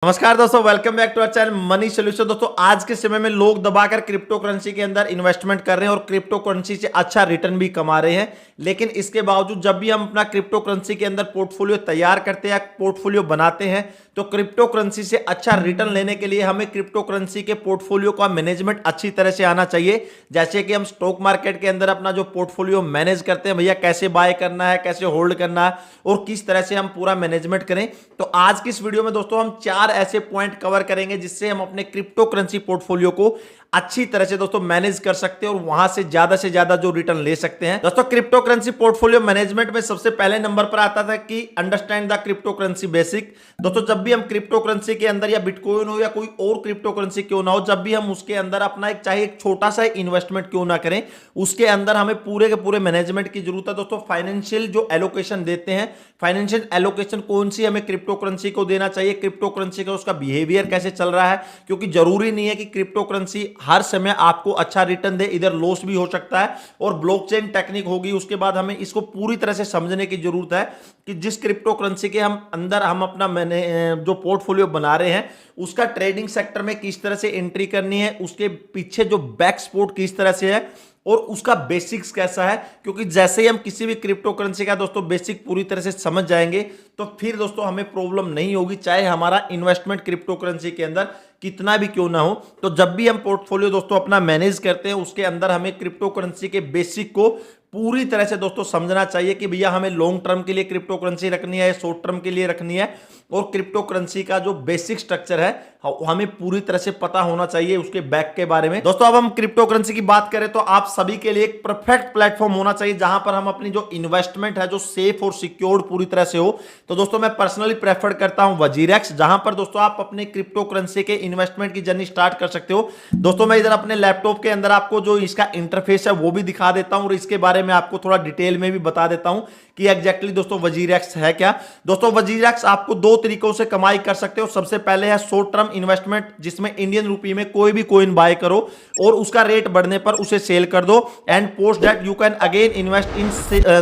नमस्कार दोस्तों, welcome back to our channel money solution. दोस्तों आज के समय में लोग दबाकर क्रिप्टो करेंसी के अंदर इन्वेस्टमेंट कर रहे हैं और क्रिप्टो करेंसी से अच्छा रिटर्न भी कमा रहे हैं। लेकिन इसके बावजूद जब भी हम अपना क्रिप्टो करेंसी के अंदर पोर्टफोलियो तैयार करते हैं, पोर्टफोलियो बनाते हैं, तो क्रिप्टो करेंसी से अच्छा रिटर्न लेने के लिए हमें क्रिप्टो करेंसी के पोर्टफोलियो का मैनेजमेंट अच्छी तरह से आना चाहिए। जैसे कि हम स्टॉक मार्केट के अंदर अपना जो पोर्टफोलियो मैनेज करते हैं, भैया कैसे बाय करना है, कैसे होल्ड करना है और किस तरह से हम पूरा मैनेजमेंट करें। तो आज की इस वीडियो में दोस्तों हम 4 ऐसे पॉइंट कवर करेंगे जिससे हम अपने क्रिप्टो करेंसी पोर्टफोलियो को अच्छी तरह से दोस्तों मैनेज कर सकते हैं और वहां से ज्यादा जो रिटर्न ले सकते हैं। दोस्तों क्रिप्टो करेंसी पोर्टफोलियो मैनेजमेंट में सबसे पहले नंबर पर आता था कि understand the crypto currency basic. दोस्तों जब भी हम क्रिप्टो करेंसी के अंदर या बिटकॉइन हो या कोई और क्रिप्टो करेंसी क्यों ना हो, जब भी हम उसके अंदर अपना चाहे एक छोटा सा इन्वेस्टमेंट क्यों ना करें, उसके अंदर हमें पूरे के पूरे मैनेजमेंट की जरूरत है। दोस्तों फाइनेंशियल जो एलोकेशन देते हैं, फाइनेंशियल एलोकेशन कौन सी हमें क्रिप्टो करेंसी को देना चाहिए, क्रिप्टो करेंसी का उसका बिहेवियर कैसे चल रहा है, क्योंकि जरूरी नहीं है कि क्रिप्टो करेंसी हर समय आपको अच्छा रिटर्न दे, इधर लॉस भी हो सकता है। और ब्लॉकचेन टेक्निक होगी, उसके बाद हमें इसको पूरी तरह से समझने की जरूरत है कि जिस क्रिप्टो करेंसी के हम अपना जो पोर्टफोलियो बना रहे हैं उसका ट्रेडिंग सेक्टर में किस तरह से एंट्री करनी है, उसके पीछे जो बैक सपोर्ट किस तरह से है और उसका बेसिक्स कैसा है। क्योंकि जैसे ही हम किसी भी क्रिप्टो करेंसी का दोस्तों बेसिक पूरी तरह से समझ जाएंगे तो फिर दोस्तों हमें प्रॉब्लम नहीं होगी, चाहे हमारा इन्वेस्टमेंट क्रिप्टो करेंसी के अंदर कितना भी क्यों ना हो। तो जब भी हम पोर्टफोलियो दोस्तों अपना मैनेज करते हैं उसके अंदर हमें क्रिप्टो करेंसी के बेसिक को पूरी तरह से दोस्तों समझना चाहिए कि भैया हमें लॉन्ग टर्म के लिए क्रिप्टो करेंसी रखनी है, शॉर्ट टर्म के लिए रखनी है, और क्रिप्टो करेंसी का जो बेसिक स्ट्रक्चर है हमें पूरी तरह से पता होना चाहिए उसके बैक के बारे में। दोस्तों अब हम क्रिप्टो करेंसी की बात करें तो आप सभी के लिए एक परफेक्ट प्लेटफॉर्म होना चाहिए जहां पर हम अपनी जो इन्वेस्टमेंट है जो सेफ और सिक्योर्ड पूरी तरह से हो। तो दोस्तों मैं पर्सनली प्रेफर करता हूं वजीरेक्स, जहां पर दोस्तों आप अपने क्रिप्टो करेंसी के इन्वेस्टमेंट की जर्नी स्टार्ट कर सकते हो। दोस्तों मैं इधर अपने लैपटॉप के अंदर आपको जो इसका इंटरफेस है वो भी दिखा देता हूं और इसके बारे में आपको थोड़ा डिटेल में भी बता देता हूं कि एग्जैक्टली दोस्तों वजीरेक्स है क्या। दोस्तों वजीरेक्स आपको 2 तरीकों से कमाई कर सकते हो। सबसे पहले है शॉर्ट टर्म इन्वेस्टमेंट, जिसमें इंडियन रुपी में कोई भी कॉइन बाय करो और उसका रेट बढ़ने पर उसे सेल कर दो, and post that you can again invest in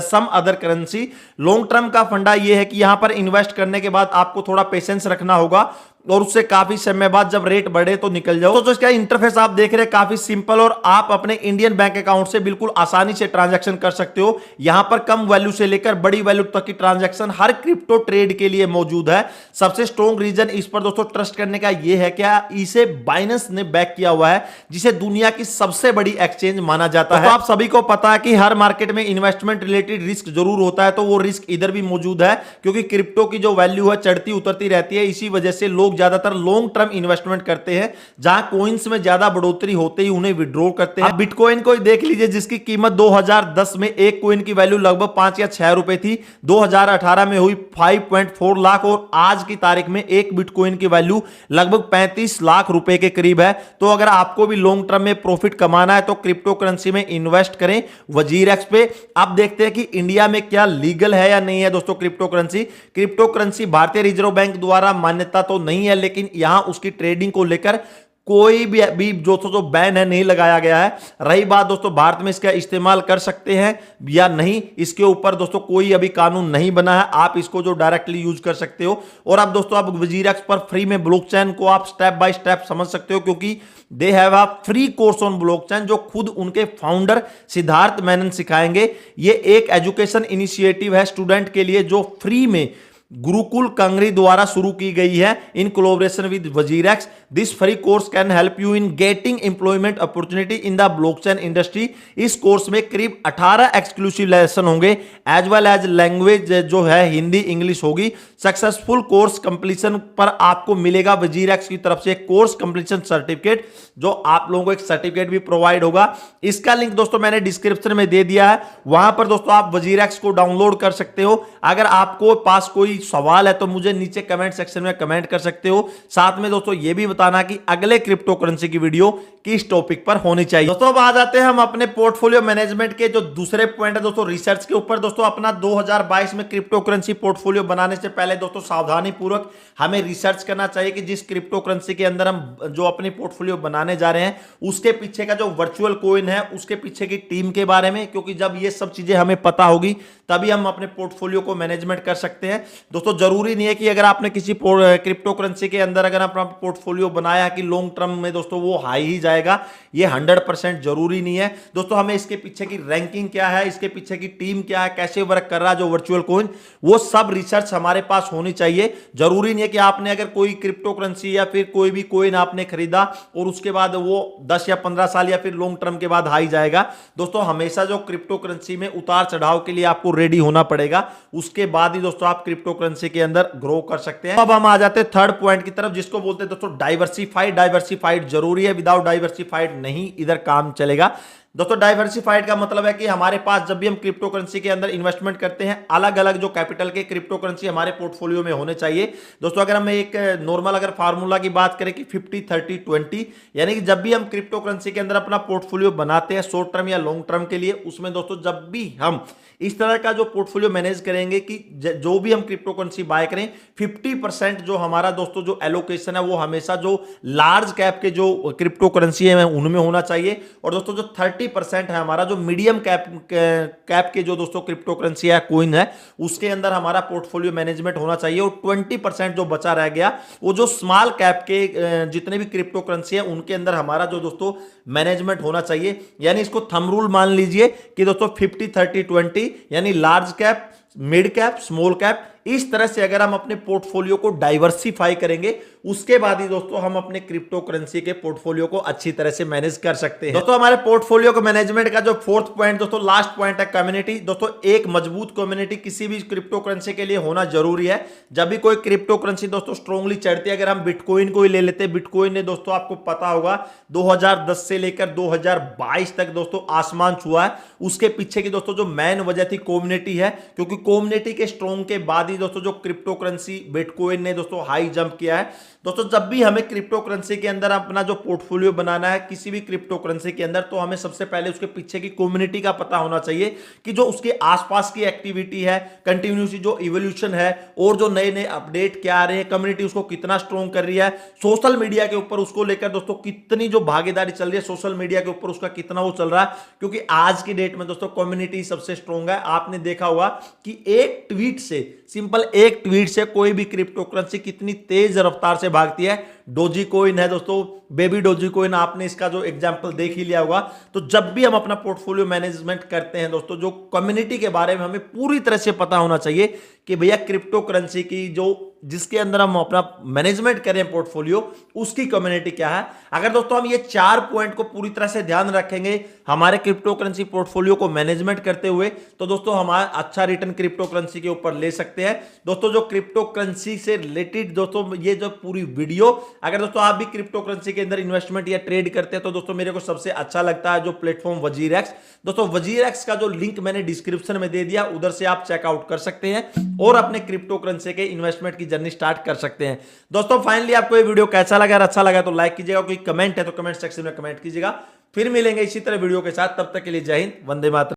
some other currency. Long term का फंडा यह है कि यहां पर इन्वेस्ट करने के बाद आपको थोड़ा पेशेंस रखना होगा और उससे काफी समय बाद जब रेट बढ़े तो निकल जाओ। तो इसका इंटरफेस आप देख रहे हैं काफी सिंपल, और आप अपने इंडियन बैंक अकाउंट से बिल्कुल आसानी से ट्रांजैक्शन कर सकते हो। यहां पर कम वैल्यू से लेकर बड़ी वैल्यू तक की ट्रांजैक्शन हर क्रिप्टो ट्रेड के लिए मौजूद है। सबसे स्ट्रॉन्ग रीजन इस पर दोस्तों ट्रस्ट करने का यह है क्या इसे बाइनेंस ने बैक किया हुआ है, जिसे दुनिया की सबसे बड़ी एक्सचेंज माना जाता है। तो आप सभी को पता है कि हर मार्केट में इन्वेस्टमेंट रिलेटेड रिस्क जरूर होता है, तो वो रिस्क इधर भी मौजूद है क्योंकि क्रिप्टो की जो वैल्यू है चढ़ती उतरती रहती है। इसी वजह से लोग ज्यादातर लॉन्ग टर्म इन्वेस्टमेंट करते हैं, जहां कॉइंस में ज्यादा बढ़ोतरी होते ही उन्हें विड्रॉ करते हैं। बिटकॉइन को देख लीजिए, जिसकी कीमत 2010 में एक कॉइन की वैल्यू लगभग 5 या 6 रुपए थी, 2018 में हुई 5.4 लाख और आज की तारीख में एक बिटकॉइन की वैल्यू लगभग 35 लाख रुपए के करीब है। तो अगर आपको भी लॉन्ग टर्म में प्रॉफिट कमाना है तो क्रिप्टो करेंसी में इन्वेस्ट करें वजीरेक्स पे। अब देखते हैं कि इंडिया में क्या लीगल है या नहीं है दोस्तों क्रिप्टो करेंसी। क्रिप्टो करेंसी भारतीय रिजर्व बैंक द्वारा मान्यता तो नहीं है, लेकिन यहां उसकी ट्रेडिंग को लेकर कोई भी जो बैन है नहीं लगाया गया है। रही बात दोस्तों भारत में इसका इस्तेमाल कर सकते हैं या नहीं, इसके ऊपर दोस्तों कोई अभी कानून नहीं बना है, आप इसको जो डायरेक्टली यूज कर सकते हो। और अब दोस्तों आप वजीरेक्स पर फ्री में ब्लॉकचेन को आप स्टेप बाय स्टेप समझ सकते हो, क्योंकि they have a free course on blockchain जो खुद उनके फाउंडर सिद्धार्थ मेनन सिखाएंगे। ये एक एजुकेशन इनिशिएटिव है स्टूडेंट के लिए जो फ्री में गुरुकुल कंगरी द्वारा शुरू की गई है in collaboration with WazirX. This free course can help you in getting employment opportunity in the blockchain industry. इस कोर्स में करीब 18 एक्सक्लूसिव लेसन होंगे, एज वेल एज लैंग्वेज जो है हिंदी इंग्लिश होगी। सक्सेसफुल कोर्स कंप्लीशन पर आपको मिलेगा वजीरेक्स की तरफ से कोर्स कंप्लीशन सर्टिफिकेट, जो आप लोगों को एक सर्टिफिकेट भी प्रोवाइड होगा। इसका लिंक दोस्तों मैंने डिस्क्रिप्शन में दे दिया है, वहां पर दोस्तों आप वजीरेक्स को डाउनलोड कर सकते हो। अगर आपको पास कोई सवाल है तो मुझे नीचे कमेंट सेक्शन में कमेंट कर सकते हो। साथ में दोस्तों यह भी बताना कि अगले क्रिप्टो करेंसी की वीडियो किस टॉपिक पर होनी चाहिए। दोस्तों अब आ जाते हैं हम अपने पोर्टफोलियो मैनेजमेंट के जो दूसरे पॉइंट है दोस्तों रिसर्च के ऊपर। दोस्तों अपना 2022 में क्रिप्टो करेंसी पोर्टफोलियो बनाने से पहले दोस्तों सावधानी पूर्वक हमें रिसर्च करना चाहिए कि जिस क्रिप्टो करेंसी के अंदर हम जो अपनी पोर्टफोलियो बनाने जा रहे हैं उसके पीछे का जो वर्चुअल कॉइन है उसके पीछे की टीम के बारे में, क्योंकि जब ये सब चीजें हमें पता होगी तभी हम अपने पोर्टफोलियो को मैनेजमेंट कर सकते हैं। दोस्तों जरूरी नहीं है कि अगर आपने किसी क्रिप्टो करेंसी के अंदर अगर अपना पोर्टफोलियो बनाया कि लॉन्ग टर्म में दोस्तों वो हाई ही जाएगा, ये 100% जरूरी नहीं है। दोस्तों हमें इसके पीछे की रैंकिंग क्या है, इसके पीछे की टीम क्या है, कैसे वर्क कर रहा है जो वर्चुअल कॉइन, वो सब रिसर्च हमारे पास होनी चाहिए। जरूरी नहीं है कि आपने अगर कोई क्रिप्टो करेंसी या फिर कोई भी कॉइन आपने खरीदा और उसके बाद वो 10 या 15 साल या फिर लॉन्ग टर्म के बाद हाई जाएगा। दोस्तों हमेशा जो क्रिप्टो करेंसी में उतार चढ़ाव के लिए आपको रेडी होना पड़ेगा, उसके बाद ही दोस्तों आप क्रिप्टो करेंसी के अंदर ग्रो कर सकते हैं। अब हम आ जाते हैं थर्ड पॉइंट की तरफ, जिसको बोलते हैं दोस्तों डाइवर्सिफाइड जरूरी है, विदाउट डाइवर्सिफाइड नहीं इधर काम चलेगा। दोस्तों डाइवर्सिफाइड का मतलब है कि हमारे पास जब भी हम क्रिप्टो करेंसी के अंदर इन्वेस्टमेंट करते हैं, अलग अलग जो कैपिटल के क्रिप्टो करेंसी हमारे पोर्टफोलियो में होने चाहिए। दोस्तों अगर हम एक नॉर्मल अगर फार्मूला की बात करें कि 50-30-20, यानी कि जब भी हम क्रिप्टो करेंसी के अंदर अपना पोर्टफोलियो बनाते हैं शॉर्ट टर्म या लॉन्ग टर्म के लिए, उसमें दोस्तों जब भी हम इस तरह का जो पोर्टफोलियो मैनेज करेंगे कि जो भी हम क्रिप्टो करेंसी बाय करें, 50% जो हमारा दोस्तों जो एलोकेशन है वो हमेशा जो लार्ज कैप के जो क्रिप्टो करेंसी है उनमें होना चाहिए। और दोस्तों जो 30% है हमारा जो मीडियम कैप के जो दोस्तों क्रिप्टो करेंसी है कॉइन है, उसके अंदर हमारा पोर्टफोलियो मैनेजमेंट होना चाहिए। और 20% जो बचा रह गया वो जो स्मॉल कैप के जितने भी क्रिप्टो करेंसी है उनके अंदर हमारा जो दोस्तों मैनेजमेंट होना चाहिए। यानी इसको थंब रूल मान लीजिए कि दोस्तों 50-30-20, यानी large cap, mid cap, small cap, इस तरह से अगर हम अपने पोर्टफोलियो को डाइवर्सिफाई करेंगे, उसके बाद ही दोस्तों हम अपने क्रिप्टो करेंसी के पोर्टफोलियो को अच्छी तरह से मैनेज कर सकते हैं। दोस्तों हमारे पोर्टफोलियो को मैनेजमेंट का जो फोर्थ पॉइंट दोस्तों लास्ट पॉइंट है कम्युनिटी। दोस्तों एक मजबूत कम्युनिटी किसी भी क्रिप्टो करेंसी के लिए होना जरूरी है। जब भी कोई क्रिप्टो करेंसी दोस्तों स्ट्रांगली चढ़ती है, अगर हम बिटकॉइन को ही ले लेते हैं, बिटकॉइन ने दोस्तों आपको पता होगा 2010 से लेकर 2022 तक दोस्तों आसमान छुआ है। उसके पीछे की दोस्तों जो मेन वजह थी कम्युनिटी है, क्योंकि कम्युनिटी के स्ट्रॉन्ग के बाद ही दोस्तों जो क्रिप्टो करेंसी बिटकॉइन ने दोस्तों हाई जंप किया है। दोस्तों जब भी हमें क्रिप्टो करेंसी के अंदर अपना जो पोर्टफोलियो बनाना है किसी भी क्रिप्टो करेंसी के अंदर, तो हमें सबसे पहले उसके पीछे की कम्युनिटी का पता होना चाहिए कि जो उसके आसपास की एक्टिविटी है, कंटिन्यूसली जो इवोल्यूशन है और जो नए नए अपडेट क्या आ रहे हैं, कम्युनिटी उसको कितना स्ट्रॉन्ग कर रही है, सोशल मीडिया के ऊपर उसको लेकर दोस्तों कितनी जो भागीदारी चल रही है, सोशल मीडिया के ऊपर उसका कितना वो चल रहा है। क्योंकि आज की डेट में दोस्तों कम्युनिटी सबसे स्ट्रॉन्ग है। आपने देखा होगा कि एक ट्वीट से, सिंपल एक ट्वीट से कोई भी क्रिप्टो करेंसी कितनी तेज रफ्तार से भागती है। डोजी कॉइन है दोस्तों, बेबी डोजी कॉइन, आपने इसका जो एग्जांपल देख ही लिया होगा। तो जब भी हम अपना पोर्टफोलियो मैनेजमेंट करते हैं दोस्तों, जो कम्युनिटी के बारे में हमें पूरी तरह से पता होना चाहिए कि भैया क्रिप्टो करेंसी की जो जिसके अंदर हम अपना मैनेजमेंट करें पोर्टफोलियो, उसकी कम्युनिटी क्या है। अगर दोस्तों हम ये 4 पॉइंट को पूरी तरह से ध्यान रखेंगे हमारे क्रिप्टो करेंसी पोर्टफोलियो को मैनेजमेंट करते हुए, तो दोस्तों हमारा अच्छा रिटर्न क्रिप्टो करेंसी के ऊपर ले सकते हैं। दोस्तों जो क्रिप्टो करेंसी से रिलेटेड दोस्तों ये जो पूरी वीडियो, अगर दोस्तों आप भी क्रिप्टो करेंसी के अंदर इन्वेस्टमेंट या ट्रेड करते हैं, तो दोस्तों मेरे को सबसे अच्छा लगता है जो प्लेटफॉर्म वजीरएक्स। दोस्तों वजीरएक्स का जो लिंक मैंने डिस्क्रिप्शन में दे दिया, उधर से आप चेकआउट कर सकते हैं और अपने क्रिप्टो करेंसी के इन्वेस्टमेंट की जर्नी स्टार्ट कर सकते हैं। दोस्तों फाइनली आपको ये वीडियो कैसा लगा, अच्छा लगा तो लाइक कीजिएगा, कोई कमेंट है तो कमेंट सेक्शन में कमेंट कीजिएगा। फिर मिलेंगे इसी तरह वीडियो के साथ, तब तक के लिए जय हिंद, वंदे मातरम।